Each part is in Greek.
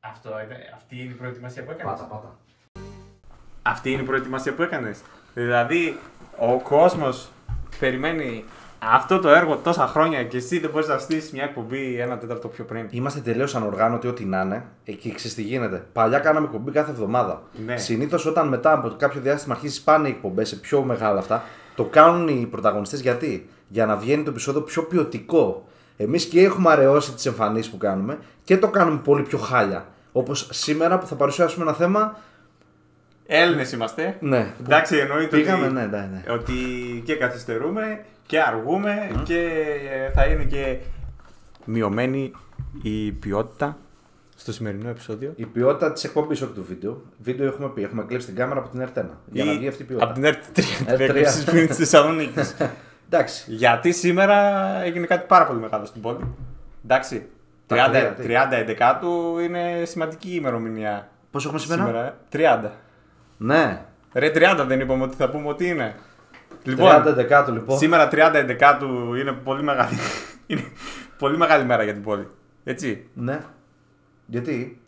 Αυτή είναι η προετοιμασία που έκανες. Πάτα. Αυτή είναι η προετοιμασία που έκανες. Δηλαδή, ο κόσμος περιμένει αυτό το έργο τόσα χρόνια και εσύ δεν μπορείς να στήσεις μια εκπομπή 1/4 πιο πριν. Είμαστε τελείως ανοργάνωτοι, ό,τι να είναι. Εκεί ξέρεις τι γίνεται. Παλιά κάναμε εκπομπή κάθε εβδομάδα. Ναι. Συνήθως όταν μετά από κάποιο διάστημα αρχίσει πάνε οι εκπομπές σε πιο μεγάλα αυτά, το κάνουν οι πρωταγωνιστές γιατί. Για να βγαίνει το επεισόδιο πιο ποιοτικό. Εμείς και έχουμε αραιώσει τις εμφανίσεις που κάνουμε και το κάνουμε πολύ πιο χάλια. Όπως σήμερα που θα παρουσιάσουμε ένα θέμα. Έλληνες είμαστε. Ναι. Εντάξει, εννοείται Πήγαμε, ότι, ναι. ότι και καθυστερούμε και αργούμε και θα είναι και μειωμένη η ποιότητα στο σημερινό επεισόδιο. Η ποιότητα της εκπομπής, όχι του βίντεο. Βίντεο έχουμε πει, έχουμε κλέψει την κάμερα από την R1 για να βγει αυτή η ποιότητα. Από την R3 που είναι στη Θεσσαλονίκη. Εντάξει. Γιατί σήμερα έγινε κάτι πάρα πολύ μεγάλο στην πόλη. Εντάξει. 30 11 είναι σημαντική ημερομηνία. Πόσο έχουμε σήμερα? 30. Ναι. Ρε 30 δεν είπαμε ότι θα πούμε ότι είναι. Λοιπόν, 30 λοιπόν. Σήμερα 30 11 είναι πολύ μεγάλη. Είναι πολύ μεγάλη μέρα για την πόλη. Έτσι. Ναι. Γιατί?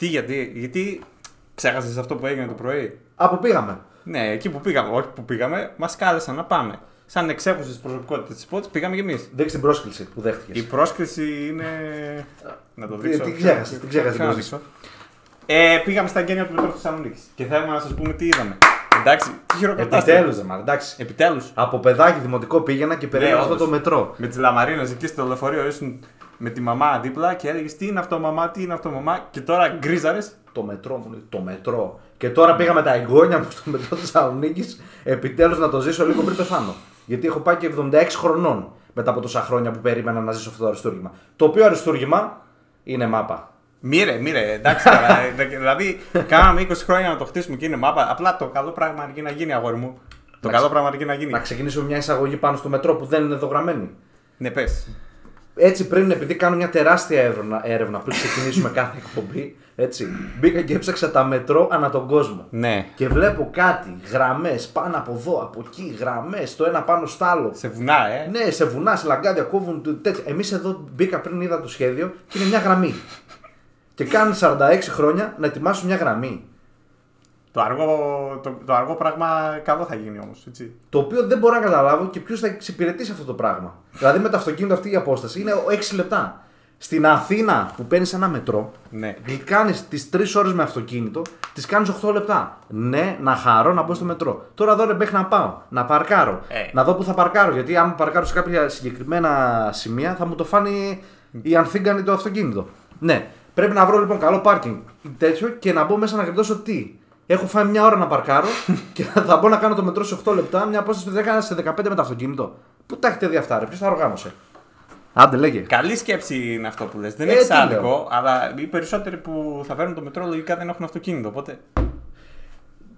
Γιατί ξέχασες αυτό που έγινε το πρωί. Από πήγαμε. Ναι, εκεί που πήγαμε. Όχι που πήγαμε, μας κάλεσαν να πάμε. Σαν εξέχουσες προσωπικότητες της πόλης πήγαμε κι εμείς. Δείξε την πρόσκληση που δέχτηκες. Η πρόσκληση είναι. Να το δείξω. Την ξέχασες την πρόσκληση. Πήγαμε στα εγγένεια του μετρό της Θεσσαλονίκης και θέλουμε να σας πούμε τι είδαμε. Εντάξει, τι χειροκροτάστε. Επιτέλους, εντάξει. Επιτέλους. Από παιδάκι δημοτικό πήγαινα και περίμενα αυτό το μετρό. Με τις λαμαρίνες εκεί στο λεωφορείο ήσουν με τη μαμά δίπλα και έλεγες τι είναι αυτό μαμά, τι είναι αυτό μαμά και τώρα γκρίζαρες. Το μετρό μου λέει, το μετρό. Και τώρα πήγα με τα εγγόνια μου στο μετρό της Θεσσαλονίκης επιτέλους να το ζήσω λίγο πριν πεθάνω. Γιατί έχω πάει και 76 χρονών μετά από τόσα χρόνια που περίμενα να ζήσω αυτό το αριστούργημα. Το οποίο αριστούργημα είναι μάπα. Μοίρε, εντάξει τώρα. Δηλαδή, κάναμε 20 χρόνια να το χτίσουμε και είναι μάπα. Απλά το καλό πράγμα αρκεί να γίνει, αγόρι μου. Το καλό πράγμα αρκεί να γίνει. Να ξεκινήσουμε μια εισαγωγή πάνω στο μετρό που δεν είναι εδώ γραμμένη. Ναι, πες. Έτσι πριν, επειδή κάνω μια τεράστια έρευνα πριν ξεκινήσουμε κάθε εκπομπή, έτσι, μπήκα και έψαξα τα μετρό ανά τον κόσμο. Ναι. Και βλέπω κάτι, γραμμές πάνω από εδώ, από εκεί, γραμμές, το ένα πάνω στο άλλο. Σε βουνά, Ναι, σε βουνά, σε λαγκάδια, κόβουν τέτοια. Εμείς εδώ μπήκα πριν, είδα το σχέδιο και είναι μια γραμμή. Και κάνουν 46 χρόνια να ετοιμάσουν μια γραμμή. Το αργό πράγμα καλό θα γίνει όμως, έτσι. Το οποίο δεν μπορώ να καταλάβω και ποιος θα εξυπηρετήσει αυτό το πράγμα. Δηλαδή με το αυτοκίνητο αυτή η απόσταση είναι 6 λεπτά. Στην Αθήνα που παίρνεις ένα μετρό, Ναι. κάνεις τις 3 ώρες με αυτοκίνητο, τις κάνεις 8 λεπτά. Ναι, να χαρώ να μπω στο μετρό. Τώρα εδώ ρε να πάω, να παρκάρω. Να δω που θα παρκάρω. Γιατί αν παρκάρω σε κάποια συγκεκριμένα σημεία θα μου το φάνει η ανθίγκανη το αυτοκίνητο. Ναι, πρέπει να βρω λοιπόν καλό πάρκινγκ τέτοιο και να μπω μέσα να γλιτώσω τι. Έχω φάει μια ώρα να παρκάρω και θα μπω να κάνω το μετρό σε 8 λεπτά. Μια απόσταση που δεν έκανα σε 15 με το αυτοκίνητο. Πού τα έχετε δει αυτά, ρε, ποιος τα οργάνωσε. Άντε, λέγε. Καλή σκέψη είναι αυτό που λες. Δεν έχει άδικο, αλλά οι περισσότεροι που θα φέρουν το μετρό λογικά δεν έχουν αυτοκίνητο. Οπότε.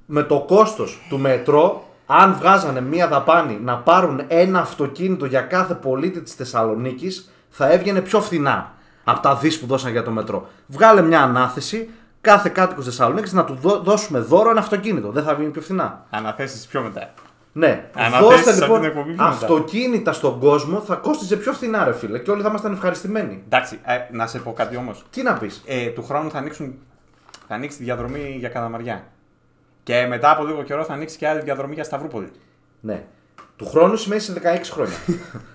Με το κόστος του μετρό, αν βγάζανε μια δαπάνη να πάρουν ένα αυτοκίνητο για κάθε πολίτη της Θεσσαλονίκης, θα έβγαινε πιο φθηνά από τα δις που δώσαν για το μετρό. Βγάλε μια ανάθεση. Κάθε κάτοικος Θεσσαλονίκης να του δώσουμε δώρο ένα αυτοκίνητο. Δεν θα βγει πιο φθηνά. Αναθέσεις πιο μετά. Ναι, δώστε λοιπόν αυτοκίνητα στον κόσμο, θα κόστιζε πιο φθηνά, ρε φίλε, και όλοι θα ήμασταν ευχαριστημένοι. Εντάξει, να σε πω κάτι όμως. Τι να πεις. Του χρόνου θα ανοίξει τη διαδρομή για Καλαμαριά. Και μετά από λίγο καιρό θα ανοίξει και άλλη διαδρομή για Σταυρούπολη. Ναι. Του χρόνου σημαίνει σε 16 χρόνια.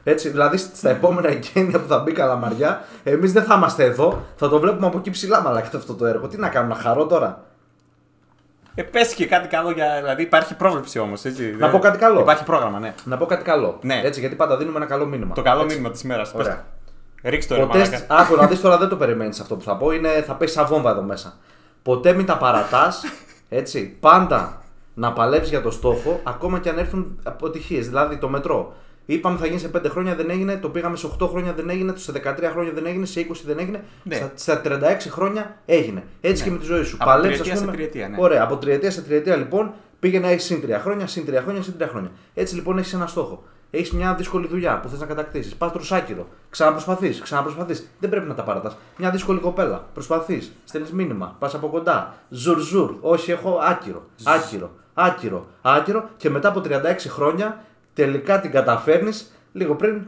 Έτσι, δηλαδή στα επόμενα εγγένεια που θα μπει Καλαμαριά, εμείς δεν θα είμαστε εδώ, θα το βλέπουμε από εκεί ψηλά μαλάκα αυτό το έργο. Τι να κάνουμε, να χαρώ τώρα. Πες και κάτι καλό δηλαδή υπάρχει πρόβλεψη όμως, έτσι. Να πω κάτι καλό. Υπάρχει πρόγραμμα, ναι. Να πω κάτι καλό. Ναι. Έτσι, γιατί πάντα δίνουμε ένα καλό μήνυμα. Το καλό μήνυμα της ημέρας. Ωραία. Ρίξτε το Ποτέ. Άκου να δεις τώρα, δεν το περιμένεις αυτό που θα πω. Θα πέσει σαν βόμβα εδώ μέσα. Ποτέ μην τα παρατάς. Έτσι. Πάντα να παλεύεις για το στόχο, ακόμα και αν έρθουν αποτυχίες. Δηλαδή το μετρό. Είπαμε θα γίνει σε 5 χρόνια, δεν έγινε. Το πήγαμε σε 8 χρόνια, δεν έγινε. Σε 13 χρόνια δεν έγινε. Σε 20 δεν έγινε. Ναι. Στα 36 χρόνια έγινε. Έτσι, ναι. Και με τη ζωή σου. Παλεύεις, ας πούμε. Τριετία, ναι. Ωραία, από τριετία σε τριετία λοιπόν πήγαινε να έχει συν 3 χρόνια, συν 3 χρόνια, συν 3 χρόνια. Έτσι λοιπόν έχει ένα στόχο. Έχει μια δύσκολη δουλειά που θε να κατακτήσει. Πα τρουσάκυρο. Ξαναπροσπαθεί. Δεν πρέπει να τα παρατάς. Μια δύσκολη κοπέλα. Προσπαθεί. Στέλνει μήνυμα. Πα από κοντά. Ζουρ. Όχι, έχω άκυρο. Και μετά από 36 χρόνια τελικά την καταφέρνει λίγο πριν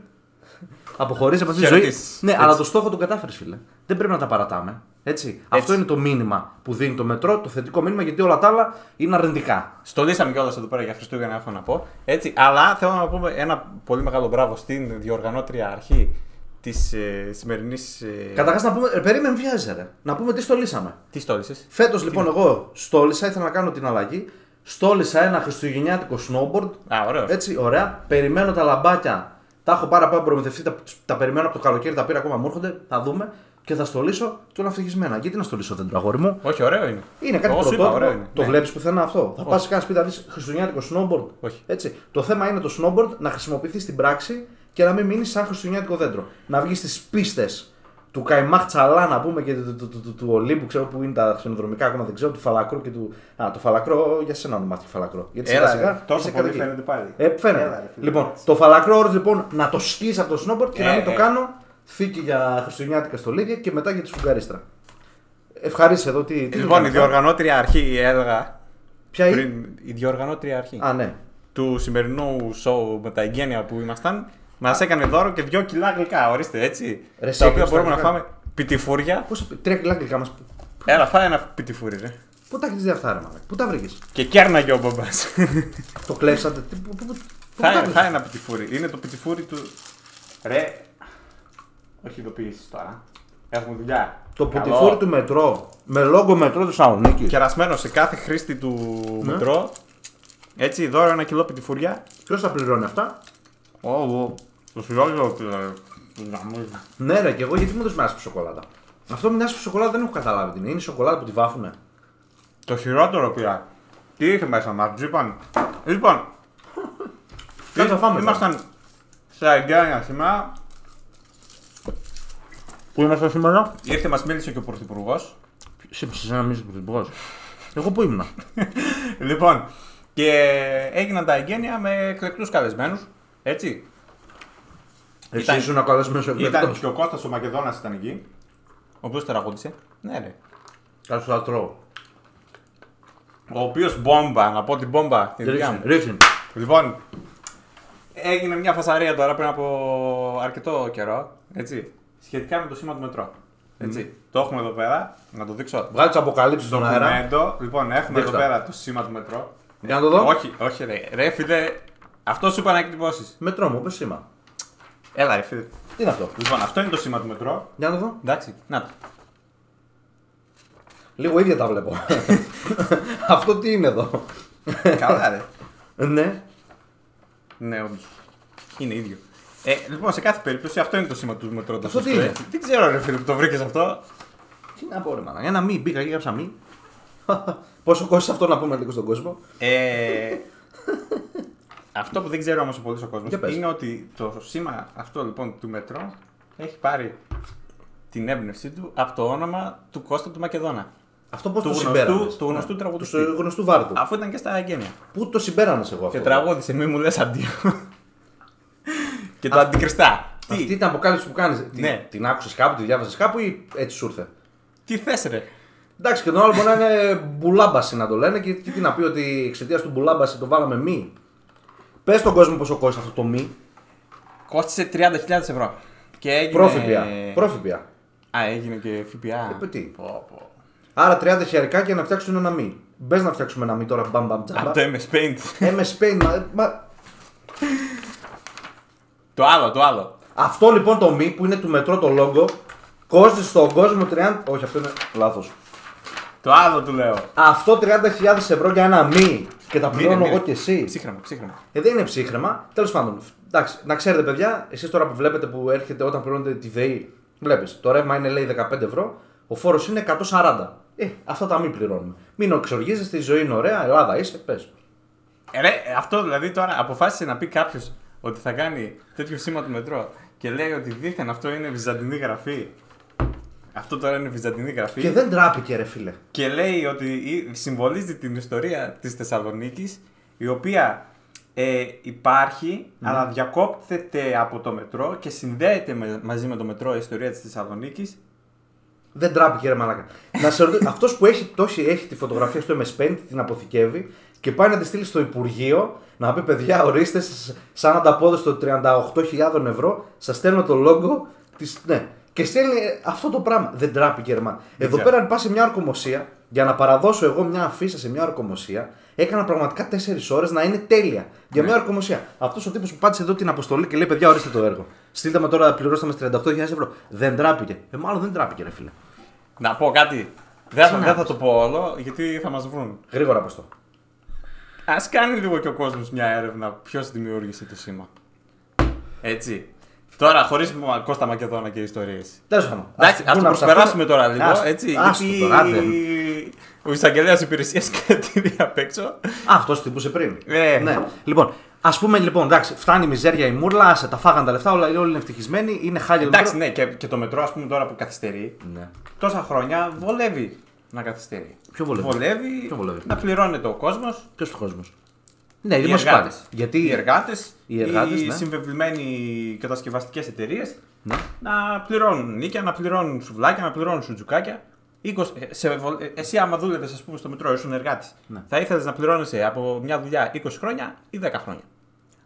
αποχωρήσει από αυτή τη ζωή. Ναι, αλλά το στόχο τον κατάφερε, φίλε. Δεν πρέπει να τα παρατάμε. Έτσι. Αυτό είναι το μήνυμα που δίνει το μετρό, το θετικό μήνυμα, γιατί όλα τα άλλα είναι αρνητικά. Στολίσαμε κιόλας εδώ πέρα για Χριστούγεννα, έχω να πω. Έτσι, αλλά θέλω να πούμε ένα πολύ μεγάλο μπράβο στην διοργανώτρια αρχή της σημερινής. Καταρχάς να πούμε, περίμενε, βιάζεσαι ρε. Να πούμε τι στολίσαμε. Τι στόλισες? Φέτος λοιπόν εγώ στόλισα, ήθελα να κάνω την αλλαγή. Στόλισα ένα χριστουγεννιάτικο snowboard. Ωραίο. Έτσι, ωραία. Περιμένω τα λαμπάκια. Τα έχω πάρα πολύ προμηθευτεί. Τα περιμένω από το καλοκαίρι. Τα πήρα ακόμα, μου έρχονται. Θα δούμε. Και θα στολίσω και όλα ευτυχισμένα. Γιατί να στολίσω δέντρο, αγόρι μου? Όχι, ωραίο είναι. Είναι κάτι πρωτότυπο. Το ναι. Βλέπεις πουθενά αυτό? Θα πας σε κανένα σπίτι να δεις χριστουγεννιάτικο snowboard? Όχι. Έτσι. Το θέμα είναι το snowboard να χρησιμοποιηθεί στην πράξη και να μην μείνει σαν χριστουγεννιάτικο δέντρο. Να βγει στις πίστες του Καϊμάχ Τσαλά, να πούμε, και του Ολύμπου, ξέρω που είναι τα χιονοδρομικά, ακόμα δεν ξέρω, του Φαλακρού και του. Το Φαλακρό, για σένα ονομάστηκε Φαλακρό. Γιατί σιγά σιγά. Τόσο πολύ φαίνεται πάλι. Φαίνεται. Λοιπόν, το Φαλακρό όρο λοιπόν να το σκίσει από το snowboard και να μην το κάνω θήκη για χριστουγεννιάτικα στολίδια και μετά για τη σφουγγαρίστρα. Ευχαρίστησε εδώ τι. Λοιπόν, η διοργανώτρια αρχή έλεγα. Ποια είναι? Η διοργανώτρια αρχή. Α, ναι. Του σημερινού show με τα εγγένεια που ήμασταν. Μας έκανε δώρο και 2 κιλά γλυκά, ορίστε έτσι. Ρε, τα οποία μπορούμε να φάμε πιτιφούρια. Πόσα 3 κιλά γλυκά μας. Έλα, φάει ένα πιτιφούρι, ρε. Πού τα έχεις δει αυτά, ρε μαλάκα? Πού τα βρήκες? Και κέρναγε ο μπαμπάς. Το κλέψατε? Φάει ένα πιτιφούρι. Είναι το πιτιφούρι του. Ρε. Όχι ειδοποιήσεις τώρα. Έχουμε δουλειά. Το πιτιφούρι του μετρό. Με λόγο μετρό του Θεσσαλονίκης. Κερασμένο σε κάθε χρήστη του μετρό. Έτσι, δώρο 1 κιλό πιτιφούρια. Ποιος θα πληρώνει αυτά? Το φιλόλογο. Ναι, ρε, και εγώ γιατί μου δώσει άσπρη σοκολάτα? Αυτό με την άσπρη σοκολάτα δεν έχω καταλάβει τι είναι. Είναι η σοκολάτα που τη βάφουνε. Το χειρότερο πια. Τι είχε μέσα μας, Λοιπόν. Κάτσε να φάμε. Ήμασταν στα εγγένεια σήμερα. Πού είμαστε σήμερα? Ήρθε, μας μίλησε και ο Πρωθυπουργός. Σύμψε να μιλήσει ο Πρωθυπουργός. Εγώ πού ήμουνα? Λοιπόν, και έγιναν τα εγγένεια με εκλεκτούς καλεσμένους. Έτσι. Εσύ ήσουν ο καλεσμένος εκλεκτός? Ήταν και ο Κώστας ο Μακεδόνας ήταν εκεί. Ο οποίος τραγούδισε. Ναι, ρε. Κάτσε θα τρώω. Ο οποίος μπόμπα, να πω την μπόμπα. Την δικιά μου. Ρίξιν. Λοιπόν, έγινε μια φασαρία τώρα πριν από αρκετό καιρό. Έτσι. Σχετικά με το σήμα του μετρό. Έτσι. Το έχουμε εδώ πέρα, να το δείξω. Βγάλει τις αποκαλύψεις στον αέρα. Λοιπόν, έχουμε εδώ πέρα το σήμα του μετρό. Για να το δω. Όχι, ρε φίλε, αυτό σου είπα να εκτυπώσεις. Μετρό μου, πες σήμα. Έλα, ρε φίλε. Τι είναι αυτό? Λοιπόν, αυτό είναι το σήμα του μετρό. Για να το δω. Εντάξει, να το. Λίγο ίδια τα βλέπω. Αυτό τι είναι εδώ? Καλά, ρε. Ναι. Ναι, όντως. Είναι ίδιο. Λοιπόν, σε κάθε περίπτωση αυτό είναι το σήμα του μετρό. Αυτό τι είναι? Δεν ξέρω, ρε φίλε, που το βρήκες αυτό. Τι να πω, ρε μάνα. Ένα μη, μπήκα και έγραψα μη. Πόσο κόστησε αυτό να πούμε λίγο στον κόσμο? Αυτό που δεν ξέρω όμως ο πολύς ο κόσμος είναι ότι το σήμα αυτό λοιπόν του μετρό έχει πάρει την έμπνευσή του από το όνομα του Κώστα του Μακεδόνα. Αυτό πώς το συμπέρανες? Του γνωστού τραγουδιστή. Του γνωστού Βάρδου. Αφού ήταν και στα εγγένεια. Πού το συμπέρανες εγώ αυτό? Και τραγούδισε, μη μου λες αντίο. Και το αντικριστά. Αυτή ήταν η αποκάλυψη που κάνεις. Ναι. Την άκουσες κάπου, τη διάβασες κάπου ή έτσι σου ήρθε? Τι θες, ρε? Εντάξει, και τον άλλο μπορεί να είναι μπουλάμπαση να το λένε και τι να πει ότι εξαιτίας του μπουλάμπαση το βάλαμε μη. Πες στον κόσμο πόσο κόστησε αυτό το μη. Κόστησε 30.000 ευρώ. Και έγινε... Πρόφυπια. Α, έγινε και ΦΠΑ. Τι. Άρα 30 χιλιάρικα για να φτιάξουν ένα μη. Μπες να φτιάξουμε ένα μη τώρα, μπαμ τζάμπα. Από το MS Paint. MS Paint, Το άλλο. Αυτό λοιπόν το μη που είναι του μετρό το logo κόστησε στον κόσμο 30. Όχι, αυτό είναι λάθος. Το άλλο του λέω. Αυτό 30.000 ευρώ για ένα μη και τα πληρώνω εγώ και εσύ. Ψύχρεμα. Δεν είναι ψύχρεμα. Τέλος πάντων. Εντάξει, να ξέρετε, παιδιά, εσείς τώρα που βλέπετε που έρχεται όταν πληρώνετε τη ΔΕΗ, βλέπεις, το ρεύμα είναι λέει 15 ευρώ, ο φόρος είναι 140. Αυτά τα μη πληρώνουμε. Μην οξοργίζεστε, η ζωή είναι ωραία, Ελλάδα είσαι, πες. Ρε, αυτό δηλαδή τώρα αποφάσισε να πει κάποιος ότι θα κάνει τέτοιο σήμα του μετρό και λέει ότι δήθεν αυτό είναι βυζαντινή γραφή. Αυτό τώρα είναι βυζαντινή γραφή. Και δεν τράπηκε, ρε φίλε. Και λέει ότι συμβολίζει την ιστορία της Θεσσαλονίκης, η οποία υπάρχει, αλλά διακόπτεται από το μετρό και συνδέεται μαζί με το μετρό η ιστορία της Θεσσαλονίκης. Δεν τράπηκε, ρε μαλάκα. Να σε ρωτήσω, αυτός που έχει τη φωτογραφία στο MS Paint, την αποθηκεύει και πάει να τη στείλει στο Υπουργείο να πει: παιδιά, ορίστε, σαν ανταπόδοση των 38.000 ευρώ, σας στέλνω το logo της. Ναι. Και στέλνει αυτό το πράγμα. Δεν τράπηκε, ρεμά. Εδώ πέρα, αν πα σε μια ορκομοσία, για να παραδώσω εγώ μια αφίσα σε μια ορκομοσία, έκανα πραγματικά 4 ώρες να είναι τέλεια. Για μια ορκομοσία. Αυτό ο τύπος που πάτησε εδώ την αποστολή και λέει: παιδιά, ορίστε το έργο. Στείλτε με τώρα, πληρώστε με 38.000 ευρώ. Δεν τράπηκε. Μάλλον δεν τράπηκε, ρε φίλε. Να πω κάτι. Δεν θα το πω όλο, γιατί θα μας βρουν. Γρήγορα πω το. Ας κάνει λίγο και ο κόσμος μια έρευνα ποιος δημιούργησε το σήμα. Έτσι. Τώρα, χωρίς Κώστα Μακεδόνα και ιστορίες. Τέλος πάντων. Ας το προσπεράσουμε τώρα λίγο. Έτσι, γιατί ο εισαγγελέας υπηρεσίας κρατήρει απ' έξω. Αυτός τύπουσε πριν. Ναι. Λοιπόν, ας πούμε λοιπόν, εντάξει, φτάνει η μιζέρια η μούρλα, άσε, τα φάγαν τα λεφτά, όλοι είναι ευτυχισμένοι, είναι χάλια. Εντάξει, ναι, και το μετρό, ας πούμε τώρα που καθυστερεί, τόσα χρόνια βολεύει να καθυστερεί. Ποιο βολεύει? Βολεύει να πληρώνεται ο κόσμος. Ποιος ο κόσμος? Ναι, οι εργάτες. Γιατί οι εργάτες, οι ναι. συμβεβλημένοι κατασκευαστικές εταιρείες να πληρώνουν νίκια, να πληρώνουν σουβλάκια, να πληρώνουν σουτζουκάκια. Εσύ, άμα δούλευες, ας πούμε, στο μετρό, ήσουν εργάτης, θα ήθελες να πληρώνεσαι από μια δουλειά 20 χρόνια ή 10 χρόνια.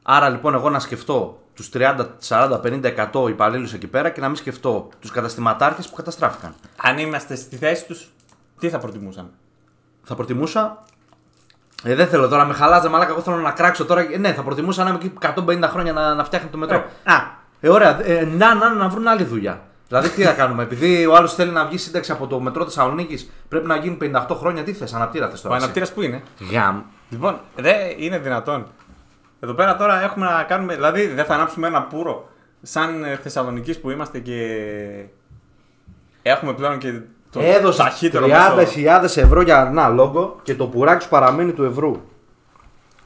Άρα λοιπόν, εγώ να σκεφτώ τους 30, 40, 50, 100 υπαλλήλους εκεί πέρα και να μην σκεφτώ τους καταστηματάρχες που καταστράφηκαν. Αν είμαστε στη θέση τους, τι θα προτιμούσαμε? Θα προτιμούσα. Δεν θέλω τώρα, με χαλάζε μαλάκα. Εγώ θέλω να κράξω τώρα. Ναι, θα προτιμούσα να είμαι εκεί 150 χρόνια να φτιάχνει το μετρό. Ωραία. Να βρουν άλλη δουλειά. Δηλαδή, τι θα κάνουμε, επειδή ο άλλος θέλει να βγει σύνταξη από το μετρό Θεσσαλονίκης, πρέπει να γίνει 58 χρόνια. Τι θες, αναπτήρα θες τώρα? Ο αναπτήρας που είναι? Γαμ. Λοιπόν, δεν είναι δυνατόν. Εδώ πέρα τώρα έχουμε να κάνουμε. Δηλαδή, δεν θα ανάψουμε ένα πουρο σαν Θεσσαλονικής που είμαστε και έχουμε πλέον και. Έδωσε 30.000 ευρώ για ένα λόγο και το πουράκι σου παραμένει του ευρώ.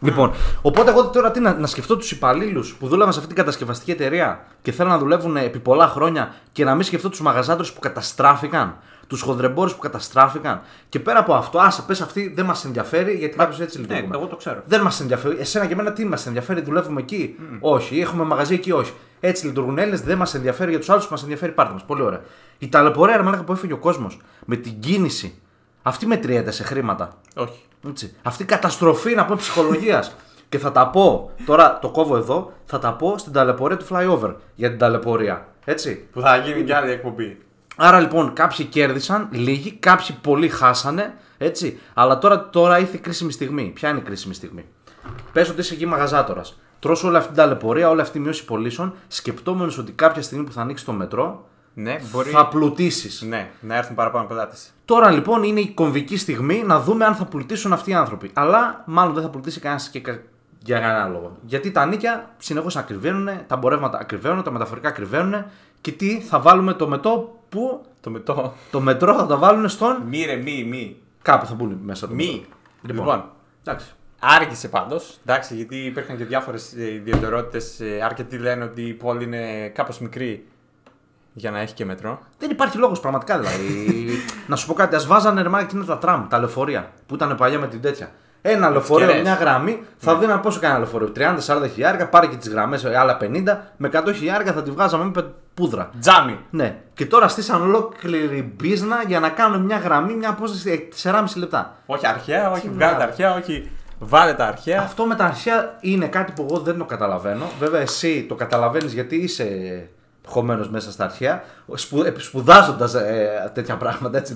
Λοιπόν, οπότε εγώ τώρα τι να σκεφτώ τους υπαλλήλους που δούλευαν σε αυτή την κατασκευαστική εταιρεία και θέλουν να δουλεύουν επί πολλά χρόνια και να μην σκεφτώ τους μαγαζάτρους που καταστράφηκαν, τους χονδρεμπόρους που καταστράφηκαν. Και πέρα από αυτό, άσε πες αυτή δεν μας ενδιαφέρει γιατί κάποιος έτσι λειτουργούμε. Ναι, εγώ το ξέρω. Δεν μας ενδιαφέρει. Εσένα και εμένα τι μας ενδιαφέρει, δουλεύουμε εκεί? Όχι. Έχουμε μαγαζί εκεί? Όχι. Έτσι λειτουργούν Έλληνες, δεν μας ενδιαφέρει για τους άλλους που μας ενδιαφέρει, πάρτε μας. Πολύ ωραία. Η ταλαιπωρία ρε μαλάκα που έφυγε ο κόσμος με την κίνηση, αυτή μετριέται σε χρήματα? Όχι. Έτσι. Αυτή η καταστροφή να πούμε ψυχολογίας. Και θα τα πω, τώρα το κόβω εδώ, θα τα πω στην ταλαιπωρία του flyover για την ταλαιπωρία. Έτσι. Που θα γίνει κι άλλη εκπομπή. Άρα λοιπόν κάποιοι κέρδισαν, λίγοι, κάποιοι πολλοί χάσανε. Έτσι. Αλλά τώρα ήρθε η κρίσιμη στιγμή. Ποια είναι η κρίσιμη στιγμή? Πες ότι είσαι εκεί μαγαζάτορας. Τρως όλη αυτή την ταλαιπωρία, όλη αυτή η μείωση πωλήσεων, σκεπτόμενος ότι κάποια στιγμή που θα ανοίξει το μετρό, ναι, μπορεί... θα πλουτίσεις. Ναι, να έρθουν παραπάνω πελάτες. Τώρα λοιπόν είναι η κομβική στιγμή να δούμε αν θα πλουτίσουν αυτοί οι άνθρωποι. Αλλά μάλλον δεν θα πλουτίσει κανένας για κανένα λόγο. Γιατί τα νίκια συνεχώς ακριβένουν, τα εμπορεύματα ακριβένουν, τα μεταφορικά ακριβένουν. Και τι θα βάλουμε το μετό που. Το μετρό θα το βάλουν στον. Μη. Κάπου θα μπουν μέσα το μετρό. Λοιπόν. Εντάξει. Άργησε πάντως, εντάξει, γιατί υπήρχαν και διάφορες ιδιαιτερότητες. Αρκετοί λένε ότι η πόλη είναι κάπως μικρή για να έχει και μετρό. Δεν υπάρχει λόγος πραγματικά δηλαδή. Να σου πω κάτι, ας βάζανε ρεμά εκείνα τα τραμ, τα λεωφορεία που ήταν παλιά με την τέτοια. Ένα λεωφορείο, μια γραμμή, θα δίνανε πόσο κάνει ένα λεωφορείο? 30-40 χιλιάρικα, πάρε και τις γραμμές, άλλα 50, με 100 χιλιάρικα θα τη βγάζαμε με πούδρα. Τζάμι. Ναι. Και τώρα στήσαν ολόκληρη μπίζνα για να κάνουν μια γραμμή, μια απόσταση 4,5 λεπτά. Όχι αρχαία, όχι βγάλε τα αρχαία, όχι βάλε τα αρχαία. Αυτό με τα αρχαία είναι κάτι που εγώ δεν το καταλαβαίνω. Βέβαια, εσύ το καταλαβαίνεις γιατί είσαι χωμένος μέσα στα αρχαία, σπουδάζοντας τέτοια πράγματα, έτσι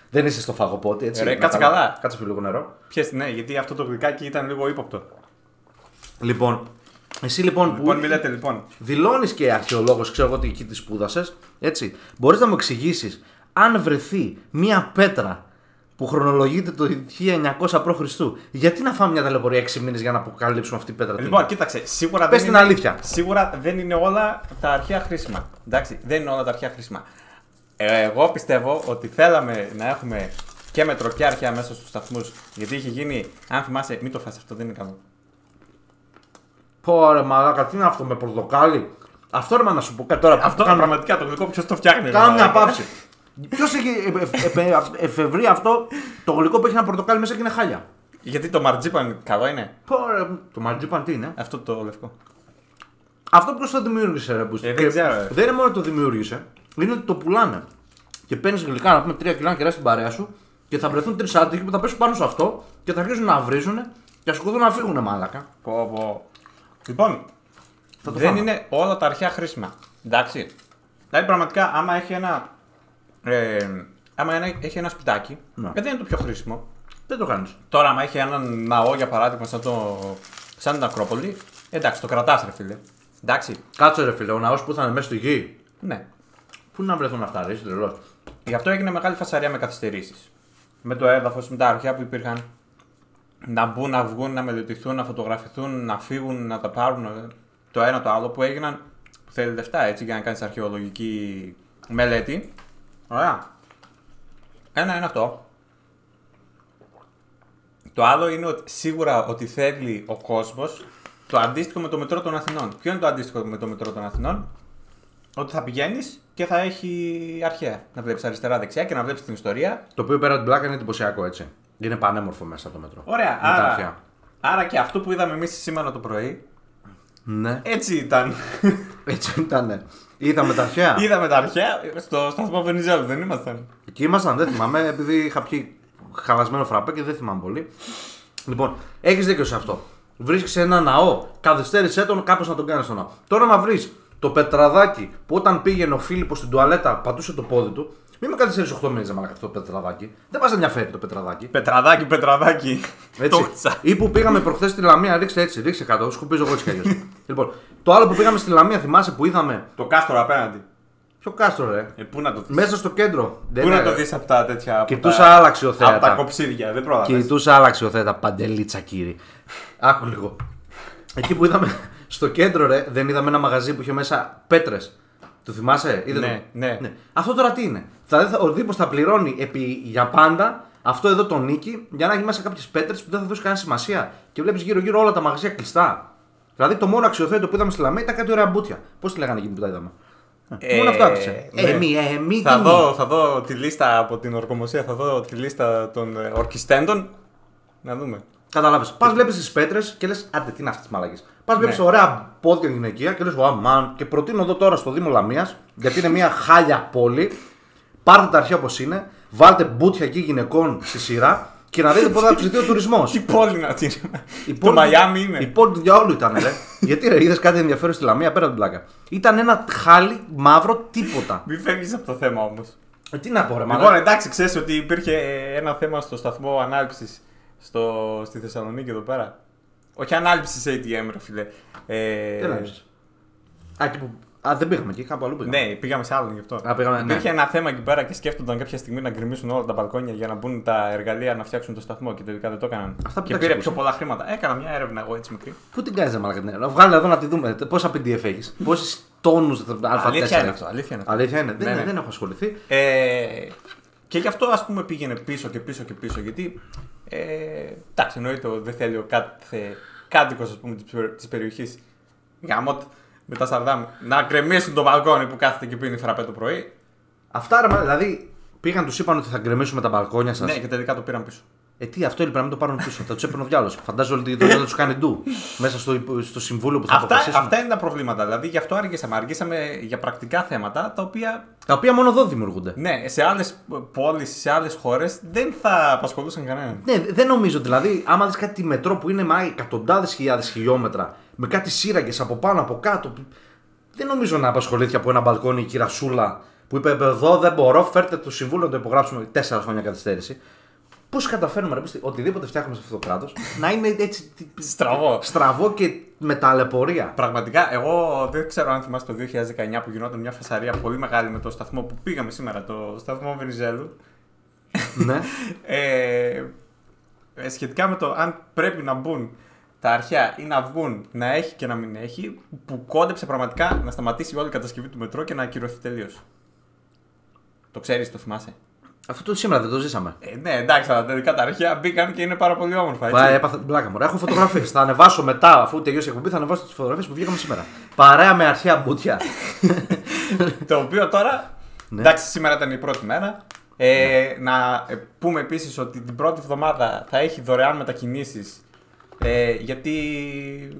δεν είσαι στο φαγοπότη, έτσι. Ρε, κάτσε καλά. Κάτσε λίγο νερό. Πιες, ναι, γιατί αυτό το γλυκάκι ήταν λίγο ύποπτο. Λοιπόν, εσύ λοιπόν που μιλάτε, λοιπόν. δηλώνεις και αρχαιολόγος, ξέρω εγώ ότι εκεί τη σπούδασες, έτσι. Μπορείς να μου εξηγήσεις αν βρεθεί μία πέτρα που χρονολογείται το 1900 π.Χ. Γιατί να φάμε μια ταλαιπωρία 6 μήνες για να αποκαλύψουμε αυτή την πέτρα? Λοιπόν, κοίταξε, σίγουρα πες την αλήθεια. Σίγουρα δεν είναι όλα τα αρχαία χρήσιμα. Εντάξει, δεν είναι όλα τα αρχαία χρήσιμα. Εγώ πιστεύω ότι θέλαμε να έχουμε και μετρό και αρχαία μέσα στους σταθμούς. Γιατί είχε γίνει, αν θυμάσαι, μην το φας αυτό, δεν είναι καλό. Πω ρε μαλάκα, τι είναι αυτό με πορτοκάλι? Αυτό ρε να σου πω κάτι τώρα. Αυτό πραγματικά το γλυκό ποιος το φτιάχνει? Κάνω μια παύση. Ποιος έχει εφευρεί αυτό το γλυκό που έχει ένα πορτοκάλι μέσα και είναι χάλια? Γιατί το μαρτζίπαν καλό είναι? Το μαρτζίπαν τι είναι? Αυτό το λευκό. Αυτό ποιος το δημιούργησε ρε που δεν ξέρω. Δεν είναι μόνο το δημιούργησε, είναι ότι το πουλάνε. Και παίρνεις γλυκά να πούμε 3 κιλά να κεράσει την παρέα σου και θα βρεθούν 3 άτυχοι που θα πέσουν πάνω σε αυτό και θα αρχίσουν να βρίζουν και θα σκοτώσουν να φύγουν μάλακα. Λοιπόν, δεν είναι όλα τα αρχαία χρήσιμα. Εντάξει. Δηλαδή, πραγματικά, άμα έχει ένα. Έχει ένα σπιτάκι, δεν είναι το πιο χρήσιμο. Δεν το κάνεις. Τώρα, άμα έχει έναν ναό για παράδειγμα, σαν την Ακρόπολη, εντάξει, το κρατάς, ρε φίλε. Εντάξει. Κάτσε, ρε φίλε, ο ναός που ήταν μέσα στη γη. Ναι. Πού να βρεθούν αυτά, ρε, είσαι τρελός. Γι' αυτό έγινε μεγάλη φασαρία με καθυστερήσεις. Με το έδαφος, με τα αρχαία που υπήρχαν. Να μπουν, να βγουν, να μελετηθούν, να φωτογραφηθούν, να φύγουν, να τα πάρουν. Το ένα το άλλο που έγιναν. Που θέλει λεφτά έτσι για να κάνεις αρχαιολογική μελέτη. Ωραία. Ένα είναι αυτό. Το άλλο είναι ότι σίγουρα ότι θέλει ο κόσμος το αντίστοιχο με το μετρό των Αθηνών. Ποιο είναι το αντίστοιχο με το μετρό των Αθηνών? Ότι θα πηγαίνεις και θα έχει αρχαία. Να βλέπεις αριστερά-δεξιά και να βλέπεις την ιστορία. Το οποίο πέρα από την πλάκα είναι εντυπωσιακό, έτσι. Είναι πανέμορφο μέσα το μετρό. Ωραία. Άρα και αυτό που είδαμε εμείς σήμερα το πρωί. Ναι. Έτσι ήταν. Έτσι ήταν. Είδαμε τα αρχαία. Είδαμε τα αρχαία στο σταθμό Βενιζέλου, δεν ήμασταν? Εκεί ήμασταν, δεν θυμάμαι, επειδή είχα πιει χαλασμένο φραπέ και δεν θυμάμαι πολύ. Λοιπόν, έχεις δίκιο σε αυτό. Βρίσκεις ένα ναό, καθυστέρησέ τον, κάπως να τον κάνεις τον ναό. Τώρα να βρεις το πετραδάκι που όταν πήγαινε ο Φίλιππος στην τουαλέτα πατούσε το πόδι του. Μην με καθυστερείς 8 μήνες να αυτό το πετραδάκι. Δεν μας ενδιαφέρει το πετραδάκι. Πετραδάκι. Έτσι. Ή που πήγαμε προχθές στη Λαμία, ρίξε κάτω, σκουπίζω εγώ έτσι κι αλλιώς. Λοιπόν, το άλλο που πήγαμε στη Λαμία, θυμάσαι που είδαμε. Το κάστρο απέναντι. Ποιο κάστρο, ρε? Πού να το δεις? Μέσα στο κέντρο. Πού να το δεις από τα τέτοια. Κοιτούσα άλλα αξιοθέατα. Από τα κοψίδια, δεν πρόλαβες. Κοιτούσα άλλα αξιοθέατα, παντελίτσα κύριε. Άκου λίγο. Εκεί που είδαμε στο κέντρο, ρε, δεν είδαμε ένα μαγαζί που είχε μέσα πέτρες. Το θυμάσαι? Ναι. Αυτό τώρα τι είναι? Ο Δήμος θα πληρώνει για πάντα αυτό εδώ το νίκη για να έχει μέσα κάποιες πέτρες που δεν θα δώσει κανένα σημασία. Και βλέπεις γύρω-γύρω όλα τα μαγαζιά κλειστά. Δηλαδή το μόνο αξιοθέατο που είδαμε στη Λαμία ήταν κάτι ωραία μπουτια. Πώς τη λέγανε εκείνη που τα είδαμε? Μόνο αυτό άκουσε. Θα δω τη λίστα από την ορκομοσία, θα δω τη λίστα των ορκιστέντων. Να δούμε. Καταλάβεις. Πας βλέπεις τις πέτρες και λες, άντε τι είναι αυτές τις μαλακίες. Πας βλέπεις ωραία πόδια γυναικεία και λες, αμάν. Και προτείνω εδώ τώρα στο Δήμο Λαμίας, γιατί είναι μια χάλια πόλη. Πάρτε τα αρχαία όπως είναι, βάλτε μπουτια εκεί γυναικών στη σειρά και να δείτε πότε θα αυξηθεί ο τουρισμός. Τι πόλη να την. Το Μαϊάμι είναι. Η πόλη του διαόλου ήταν, ρε. Γιατί ρε, είδες κάτι ενδιαφέρον στη Λαμία πέρα από την πλάκα? Ήταν ένα χάλι μαύρο τίποτα. Μην φεύγεις από το θέμα όμως. Τι να πω, ρε, Λοιπόν, εντάξει, ξέρεις ότι υπήρχε ένα θέμα στο σταθμό ανάληψης στη Θεσσαλονίκη εδώ πέρα. Όχι ανάληψης ATM, ρε φίλε. Τι ανάληψης? Δεν πήγαμε εκεί, κάπου αλλού πήγαμε. Ναι, πήγαμε σε άλλον γι' αυτό. Υπήρχε ένα θέμα εκεί πέρα και σκέφτονταν κάποια στιγμή να γκρεμίσουν όλα τα μπαλκόνια για να μπουν τα εργαλεία να φτιάξουν το σταθμό και τελικά δεν το έκαναν. Και πήρε πιο πολλά χρήματα. Έκανα μια έρευνα εγώ έτσι μικρή. Πού την κάνεις, μαλάκα την έρευνα? Βγάλε εδώ να τη δούμε. Πόσα PDF έχεις? Πόσους τόνους Α4? Αλήθεια είναι αυτό. Αλήθεια είναι. Δεν έχω ασχοληθεί. Και γι' αυτό ας πούμε πήγαινε πίσω και πίσω και πίσω. Γιατί εντάξει, εννοείται δεν θέλει ο κάθε κάτοικος της περιοχής με τα Σαρδάμ να γκρεμίσουν το μπαλκόνι που κάθεται και πίνει φραπέ το πρωί. Αυτά ρε, δηλαδή πήγαν, τους είπαν ότι θα γκρεμίσουμε τα μπαλκόνια σας. Ναι, και τελικά το πήραν πίσω. Τι, αυτό έλειπε να μην το πάρουν πίσω. Θα τους έπαιρνε ο διάλογος. Φαντάζομαι ότι δεν θα τους κάνει ντου μέσα στο συμβούλιο που θα αποφασίσουν. Αυτά είναι τα προβλήματα. Δηλαδή γι' αυτό αργήσαμε για πρακτικά θέματα τα οποία μόνο εδώ δημιουργούνται. Ναι, σε άλλες πόλεις, σε άλλες χώρες δεν θα απασχολούσαν κανέναν. Ναι, δεν νομίζω. Δηλαδή, άμα δεις κάτι μετρό που είναι εκατοντάδες χιλιάδες χιλιόμετρα με κάτι σύραγγες από πάνω από κάτω. Δεν νομίζω να απασχολήθηκε από ένα μπαλκόνι η κυρασούλα που είπε: εδώ δεν μπορώ, φέρτε το συμβούλιο να το υπογράψουμε 4 χρόνια καθυστέρηση. Πώς καταφέρνουμε να πει οτιδήποτε φτιάχνουμε σε αυτό το κράτος να είναι έτσι στραβό και με ταλαιπωρία? Πραγματικά, εγώ δεν ξέρω αν θυμάστε το 2019 που γινόταν μια φασαρία πολύ μεγάλη με το σταθμό που πήγαμε σήμερα, το σταθμό Βενιζέλου. Ναι. Σχετικά με το αν πρέπει να μπουν τα αρχαία ή να βγουν, να έχει και να μην έχει, που κόντεψε πραγματικά να σταματήσει όλη η κατασκευή του μετρό και να ακυρωθεί τελείως. Το ξέρεις, το θυμάσαι? Αυτό το σήμερα δεν το ζήσαμε. Ναι, εντάξει, αλλά τελικά τα αρχαία μπήκαν και είναι πάρα πολύ όμορφα. Έπαθα την πλάκα μου. Έχω φωτογραφίες. Θα ανεβάσω μετά, αφού τελειώσει η εκπομπή, θα ανεβάσω τις φωτογραφίες που βγήκαμε σήμερα. Παρέα με αρχαία μπουτια. Το οποίο τώρα. Ναι. Εντάξει, σήμερα ήταν η πρώτη μέρα. Να πούμε επίσης ότι την πρώτη εβδομάδα θα έχει δωρεάν μετακινήσεις. Γιατί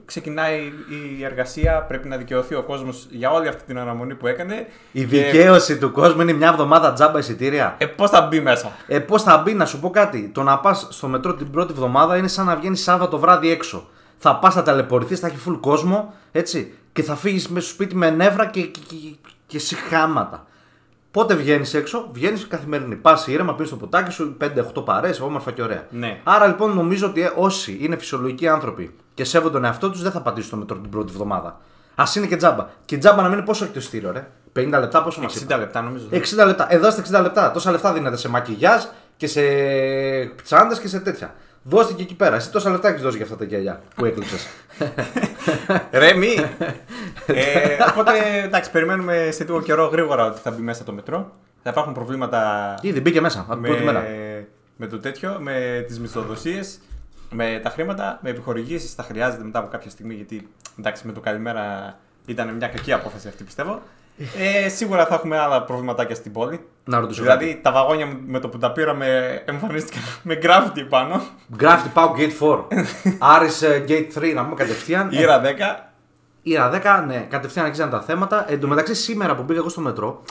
ξεκινάει η εργασία, πρέπει να δικαιωθεί ο κόσμος για όλη αυτή την αναμονή που έκανε. Η δικαίωση του κόσμου είναι μια εβδομάδα τζάμπα εισιτήρια. Πώς θα μπει μέσα? Πώς θα μπει, να σου πω κάτι. Το να πας στο μετρό την πρώτη εβδομάδα είναι σαν να βγαίνεις Σάββατο βράδυ έξω. Θα πας, θα ταλαιπωρηθείς, θα έχει full κόσμο, έτσι. Και θα φύγεις μέσα στο σπίτι με νεύρα και συχάματα. Πότε βγαίνεις έξω, βγαίνεις καθημερινή. Πας ήρεμα, πίνεις το ποτάκι σου, 5-8 παρέες, όμορφα και ωραία. Ναι. Άρα λοιπόν νομίζω ότι όσοι είναι φυσιολογικοί άνθρωποι και σέβονται τον εαυτό τους δεν θα πατήσουν το μετρό την πρώτη εβδομάδα. Ας είναι και τζάμπα. Και τζάμπα να μην είναι πόσο έχει το ειστήριο, ρε. 50 λεπτά, πόσο μας είπα. 60 λεπτά νομίζω. 60 λεπτά. Εδώ στα 60 λεπτά. Τόσα λεφτά δίνετε σε μακιγιάζ και σε τσάντες και σε τέτοια. Δώστε και εκεί πέρα. Εσύ τόσα λεφτά έχεις δώσει για αυτά τα γυαλιά που έκλειψες. Ρε μη! Οπότε εντάξει, περιμένουμε σε λίγο καιρό γρήγορα ότι θα μπει μέσα το μετρό. Θα υπάρχουν προβλήματα. Ήδη μπήκε μέσα από την πρώτη μέρα. Με το τέτοιο, με τις μισθοδοσίες, με τα χρήματα, με επιχορηγήσεις. Θα χρειάζεται μετά από κάποια στιγμή γιατί εντάξει, με το καλημέρα ήταν μια κακή απόφαση αυτή πιστεύω. Σίγουρα θα έχουμε άλλα προβληματάκια στην πόλη. Να ρωτήσω. Δηλαδή τα βαγόνια με το που τα πήραμε εμφανίστηκαν με graffiti πάνω. Graffiti πάω Gate 4. Άρης Gate 3 να πούμε κατευθείαν. Ήρα 10. Ήρα 10, ναι, κατευθείαν αρχίζαν τα θέματα. Εν τω μεταξύ σήμερα που πήγα εγώ στο μετρό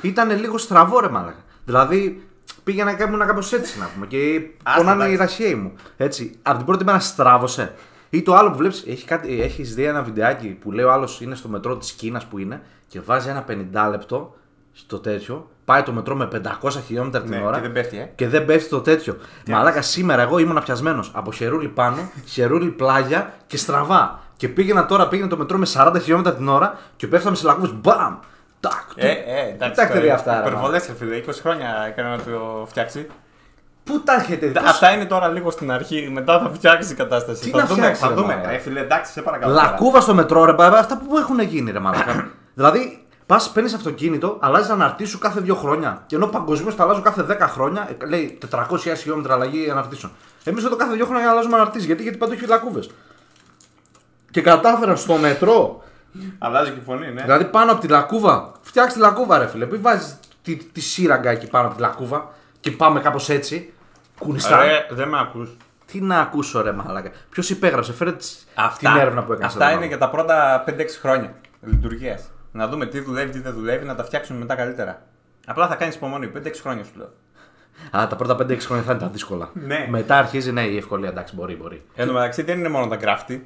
ήταν λίγο στραβό ρε μάλακα. Δηλαδή πήγαινα κάπως έτσι να πούμε και πονάνε οι ραχαίοι μου. Έτσι, από την πρώτη μέρα στράβωσε. Ή το άλλο που βλέπεις, έχεις δει ένα βιντεάκι που λέει ο άλλος είναι στο μετρό της Κίνας που είναι και βάζει ένα 50 λεπτό στο τέτοιο. Πάει το μετρό με 500 χιλιόμετρα την ώρα. Και δεν πέφτει, Και δεν πέφτει το τέτοιο. Μαλάκα σήμερα εγώ ήμουν πιασμένος από χερούλι πάνω, χερούλι πλάγια και στραβά. Και πήγαινα το μετρό με 40 χιλιόμετρα την ώρα και πέφταμε σε λαγούβες. Μπαμ! Τάκ! Εντάξει, δει αυτά. Υπερβολές, φίλε. 20 χρόνια έκανα να το φτιάξει. Πού τα έχετε δει? Αυτά είναι τώρα λίγο στην αρχή, μετά θα φτιάξει η κατάσταση. Θα δούμε. Φίλε, εντάξει, σε παρακαλώ. Λακκούβα στο μετρό, ρε, αυτά που έχουν γίνει, ρε μαλάκα. Δηλαδή, παίρνει αυτοκίνητο, αλλάζει αναρτήσου κάθε 2 χρόνια. Και ενώ παγκοσμίως τα αλλάζω κάθε 10 χρόνια, λέει 400 χιλιόμετρα αλλαγή αναρτήσεων. Εμείς εδώ κάθε 2 χρόνια αλλάζουμε αναρτήσεις. Γιατί παντού έχει λακκούβες. Και κατάφεραν στο μετρό. Αλλάζει και η φωνή, ναι. Δηλαδή πάνω από τη λακκούβα, φτιάξει τη λακκούβα, ρε φίλε. Μην βάζει τη σύραγγα εκεί πάνω από τη λακκούβα και πάμε κάπως έτσι. Κουνιστά. Δεν με ακούς. Τι να ακούσω, ρε μαλάκα. Ποιος υπέγραψε, φέρε την έρευνα που έκανε. Αυτά είναι για τα πρώτα 5-6 χρόνια λειτουργίας. Να δούμε τι δουλεύει, τι δεν δουλεύει, να τα φτιάξουμε μετά καλύτερα. Απλά θα κάνεις υπομονή. 5-6 χρόνια σου λέω. Α, τα πρώτα 5-6 χρόνια θα είναι τα δύσκολα. Ναι. Μετά αρχίζει η ευκολία. Εντάξει, μπορεί. Εν τω μεταξύ δεν είναι μόνο τα graffiti.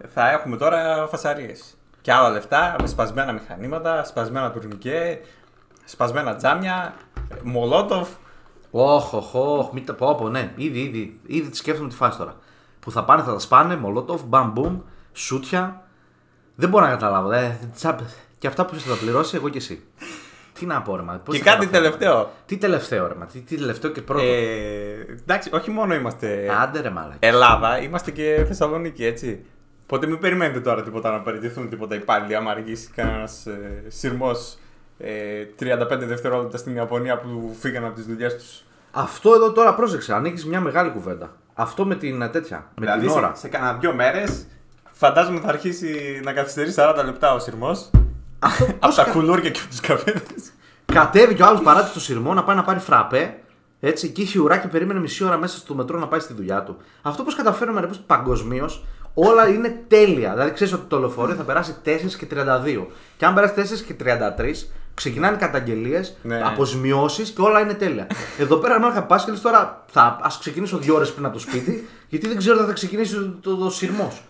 Θα έχουμε τώρα φασαρίες. Και άλλα λεφτά με σπασμένα μηχανήματα, σπασμένα τουρνικέ, σπασμένα τζάμια, μολότοφ. Μην τα πω, ναι. Ήδη τη σκέφτομαι τη φάση τώρα. Που θα πάνε, θα τα σπάνε, μολότοφ, μπαμ, σούτια. Δεν μπορώ να καταλάβω. Και αυτά που θα τα πληρώσει, εγώ και εσύ. Τι να πω, ρε μα. Και κάτι τελευταίο. Τι τελευταίο, ρε μα. Τι τελευταίο και πρώτο. Εντάξει, όχι μόνο είμαστε. Άντε, ρε μάλακα. Ελλάδα, είμαστε και Θεσσαλονίκη, έτσι. Οπότε μην περιμένετε τώρα τίποτα να παραιτηθούν τίποτα υπάλληλοι. Άμα αργήσει κανένα σειρμός 35 δευτερόλεπτα στην Ιαπωνία που φύγαν από τις δουλειές τους. Αυτό εδώ τώρα πρόσεξε, ανοίγεις μια μεγάλη κουβέντα. Αυτό με την τέτοια. Δηλαδή, με την ώρα. Σε κανένα 2 μέρες φαντάζομαι θα αρχίσει να καθυστερεί 40 λεπτά ο σειρμός. Από τα κουλούρια και από τους καφέδες. Κατέβηκε ο άλλος παράτησε στο σειρμό να πάει να πάρει φραπέ. Έτσι, και είχε ουρά και περίμενε μισή ώρα μέσα στο μετρό να πάει στη δουλειά του. Αυτό πώς καταφέρουμε να πούμε παγκοσμίως, όλα είναι τέλεια. Δηλαδή, ξέρεις ότι το λεωφορείο θα περάσει 4 και 32. Και αν περάσει 4 και 33, ξεκινάνε καταγγελίες, αποζημιώσεις και όλα είναι τέλεια. Εδώ πέρα, αν είχα πάσει και λες τώρα, ας ξεκινήσω 2 ώρες πριν από το σπίτι, γιατί δεν ξέρω όταν θα ξεκινήσει το σειρμός.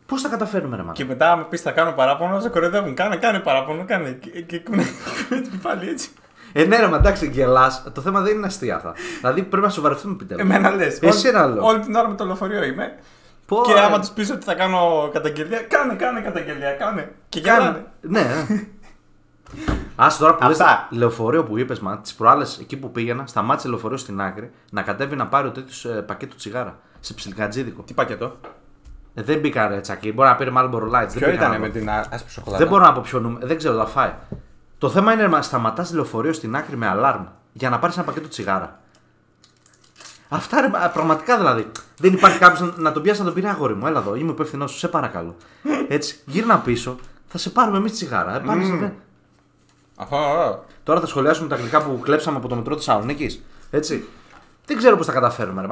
Πώς θα καταφέρουμε, ρε μάνα. Και μετά, αν πει θα κάνω παράπονο, σε κοροϊδεύουν. Κάνε παράπονο, κάνε. Και κουνάει την κεφάλι έτσι. Ναι, ρε, μα εντάξει, γελάς. Το θέμα δεν είναι αστεία αυτά. Δηλαδή πρέπει να σοβαρευτούμε επιτέλους. Εμένα λες. Όλη την ώρα με το λεωφορείο είμαι. Και άμα του πει ότι θα κάνω καταγγελία, κάνε καταγγελία, κάνε. Και γελάνε. Ναι. Άσε τώρα που λες λεωφορείο που είπες, μα τις προάλλες εκεί που πήγαινα, σταμάτησε λεωφορείο στην άκρη να κατέβει να πάρει ο τέτοιος πακέτο τσιγάρα. Σε ψιλικατζίδικο. Τι πακέτο? Δεν μπήκα ρε τσακί, μπορεί να πήρε Marlboro Lights. Ποιο ήταν με την άσπρη σοκολάτα? Δεν μπορώ να πω ποιο νούμερο, δεν ξέρω, θα φάει. Το θέμα είναι να σταματάς λεωφορείο στην άκρη με αλάρμ για να πάρεις ένα πακέτο τσιγάρα. Αυτά ρε, πραγματικά δηλαδή. Δεν υπάρχει κάποιος να τον πιάσει να τον πει αγόρι μου, έλα εδώ, είμαι υπεύθυνός σου, σε παρακαλώ. Έτσι, γύρνα πίσω, θα σε πάρουμε εμείς τσιγάρα. Τώρα θα σχολιάσουμε τα γλυκά που κλέψαμε από το μετρό της Θεσσαλονίκης. Έτσι. Δεν ξέρω πώς θα καταφέρουμε. Ρε.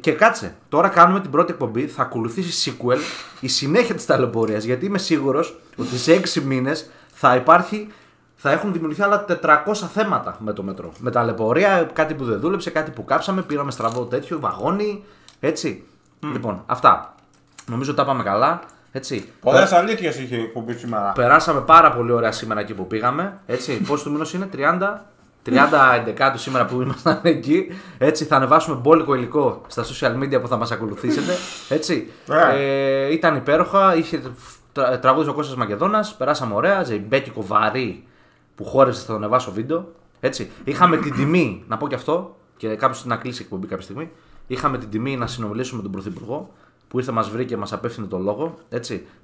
Και κάτσε, τώρα κάνουμε την πρώτη εκπομπή, θα ακολουθήσει sequel, η συνέχεια της ταλαιπωρίας. Γιατί είμαι σίγουρος ότι σε 6 μήνες θα έχουν δημιουργηθεί άλλα 400 θέματα με το μετρό. Με ταλαιπωρία, κάτι που δεν δούλεψε, κάτι που κάψαμε, πήραμε στραβό τέτοιο, βαγόνι. Έτσι. Λοιπόν, αυτά. Νομίζω ότι τα πάμε καλά. Πολλές αλήθειες είχε η εκπομπή σήμερα. Περάσαμε πάρα πολύ ωραία σήμερα εκεί που πήγαμε. Πόσο του μήνος είναι, 30 σήμερα που ήμασταν εκεί. Θα ανεβάσουμε μπόλικο υλικό στα social media που θα μας ακολουθήσετε. Ήταν υπέροχα. Είχε τραγούδι ο Κώστας Μακεδόνας. Περάσαμε ωραία. Ζεϊμπέκικο βαρύ που χόρεψε, θα το ανεβάσω βίντεο. Είχαμε την τιμή, να πω και αυτό, και κάποιος να κλείσει εκπομπή κάποια στιγμή. Είχαμε την τιμή να συνομιλήσουμε με τον Πρωθυπουργό που ήρθε, μας βρήκε, μας απέφθινε το λόγο.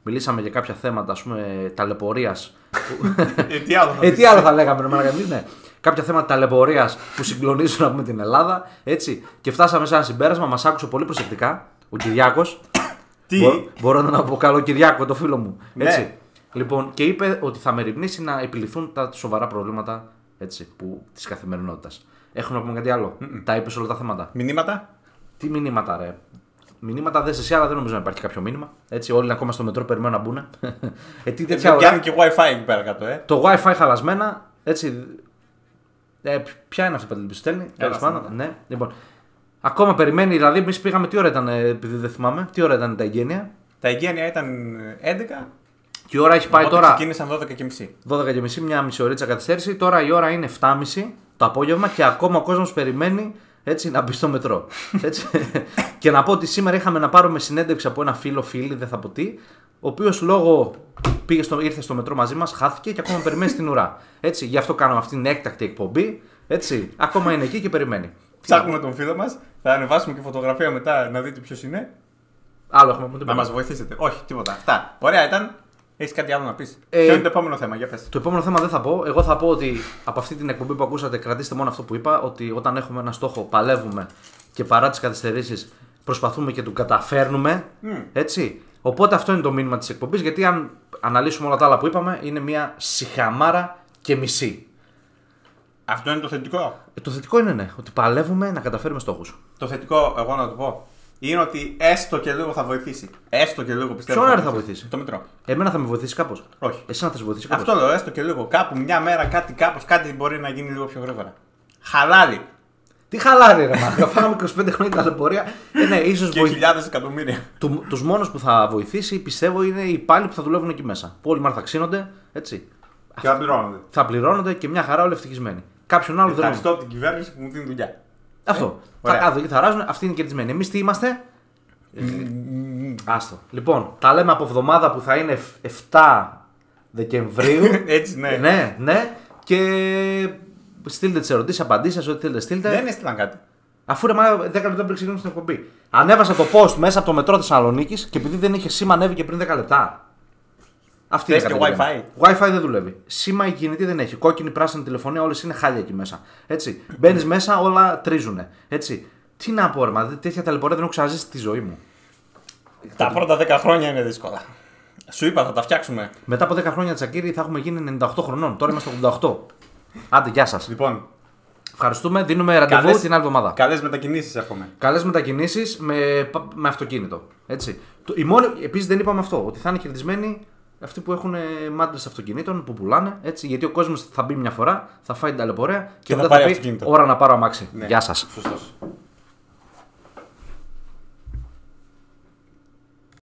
Μιλήσαμε για κάποια θέματα, ας πούμε, ταλαιπωρίας. Τι άλλο θα λέγαμε, ναι. Κάποια θέματα ταλαιπωρίας που συγκλονίζουν, να πούμε, την Ελλάδα. Και φτάσαμε σε ένα συμπέρασμα, μας άκουσε πολύ προσεκτικά ο Κυριάκος. Μπορώ να αποκαλώ Κυριάκο, το φίλο μου. Λοιπόν, και είπε ότι θα μεριμνήσει να επιληθούν τα σοβαρά προβλήματα της καθημερινότητας. Έχουμε να πούμε κάτι άλλο. Τα είπες όλα τα θέματα. Μηνύματα. Τι μηνύματα, ρε. Μηνύματα δεν σε εσύ, αλλά δεν νομίζω να υπάρχει κάποιο μήνυμα. Όλοι είναι ακόμα στο μετρό, περιμένουν να μπουν. Κάνει και WiFi εκεί πέρα κάτω. Το WiFi χαλασμένα. Ποια είναι αυτή που στέλνει. Ναι. Λοιπόν, ακόμα περιμένει, δηλαδή, εμείς πήγαμε, τι ώρα ήταν, επειδή δεν θυμάμαι, τι ώρα ήταν τα εγγένεια. Τα εγγένεια ήταν 11. Και η ώρα έχει πάει οπότε τώρα. Ξεκίνησαν 12:30. 12:30, μια μισή ωρίτσα καθυστέρηση. Τώρα η ώρα είναι 7:30 το απόγευμα και ακόμα ο κόσμος περιμένει να μπει στο μετρό. Και να πω ότι σήμερα είχαμε να πάρουμε συνέντευξη από ένα φίλη, δεν θα πω τι, ο οποίος λόγω ήρθε στο μετρό μαζί μας, χάθηκε και ακόμα περιμένει στην ουρά. Γι' αυτό κάναμε αυτήν την έκτακτη εκπομπή. Ακόμα είναι εκεί και περιμένει. Ψάχνουμε τον φίλο μας, θα ανεβάσουμε και φωτογραφία μετά να δείτε ποιος είναι. Άλλο έχουμε να μας βοηθήσετε. Όχι, τίποτα. Αυτά. Ωραία ήταν. Έχεις κάτι άλλο να πεις? Ποιο είναι το επόμενο θέμα, για πες. Το επόμενο θέμα δεν θα πω. Εγώ θα πω ότι από αυτή την εκπομπή που ακούσατε, κρατήστε μόνο αυτό που είπα. Ότι όταν έχουμε ένα στόχο, παλεύουμε και παρά τις καθυστερήσεις προσπαθούμε και τον καταφέρνουμε. Οπότε αυτό είναι το μήνυμα της εκπομπής. Γιατί αν αναλύσουμε όλα τα άλλα που είπαμε, είναι μια σιχαμάρα και μισή. Αυτό είναι το θετικό. Το θετικό είναι ναι, ότι παλεύουμε να καταφέρουμε στόχους. Το θετικό, εγώ να το πω, είναι ότι έστω και λίγο θα βοηθήσει. Έστω και λίγο πιστεύω. Ποιον θα βοηθήσει? Το μετρό. Εμένα θα με βοηθήσει κάπως? Όχι. Εσένα θα σε βοηθήσει κάπως? Αυτό λέω, έστω και λίγο. Κάπου μια μέρα κάτι μπορεί να γίνει λίγο πιο γρήγορα. Χαλάλι. Τι χαλάρι, ρε μάγκα. Φάγαμε 25 χρόνια ταλαιπωρία. Ναι, ίσως και χιλιάδες εκατομμύρια. Τους μόνους που θα βοηθήσει, πιστεύω, είναι οι υπάλληλοι που θα δουλεύουν εκεί μέσα. Που όλοι μάλλον θα ξύνονται. Και θα πληρώνονται. Θα πληρώνονται και μια χαρά όλοι ευτυχισμένοι. Κάποιον άλλο δεν είναι. Ευχαριστώ την κυβέρνηση που μου δίνει δουλειά. Αυτό. Θα κάθονται εκεί, θα ράζουν. Αυτοί είναι κερδισμένοι. Εμείς τι είμαστε? Άστο. Λοιπόν, τα λέμε από εβδομάδα που θα είναι 7 Δεκεμβρίου. Έτσι, ναι. Ναι. Και στείλτε τις ερωτήσεις, απαντήσεις, ό,τι θέλετε στείλτε. Δεν έστειλαν κάτι. Αφού ρε μάλλον 10 λεπτά πριν ξεκινήσουμε στην εκπομπή. Ανέβασα το post μέσα από το μετρό Θεσσαλονίκης και επειδή δεν είχε σήμα ανέβηκε πριν 10 λεπτά. Αυτή είναι και Wi-Fi. Wi-Fi δεν δουλεύει. Σήμα η κινητή δεν έχει. Κόκκινη, πράσινη τηλεφωνία, όλες είναι χάλια εκεί μέσα. Μπαίνεις μέσα, όλα τρίζουνε. Τι να πω, ρε, τέτοια ταλαιπωρία δεν έχω ξαναζήσει στη ζωή μου. Τα πρώτα 10 χρόνια είναι δύσκολα. Σου είπα, θα τα φτιάξουμε. Μετά από 10 χρόνια Τσακίρη θα έχουμε γίνει 98 χρονών. Τώρα είμαστε 88. Άντε, γεια σας. Λοιπόν, ευχαριστούμε. Δίνουμε ραντεβού την άλλη εβδομάδα. Καλές μετακινήσεις εύχομαι. Καλές μετακινήσεις με αυτοκίνητο. Επίσης δεν είπαμε αυτό. Ότι θα είναι κερδισμένοι αυτοί που έχουν μάντρες αυτοκινήτων που πουλάνε. Γιατί ο κόσμος θα μπει μια φορά, θα φάει την ταλαιπωρία και μετά θα πει ώρα να πάρω αμάξι. Ναι. Γεια σας. Σωστός.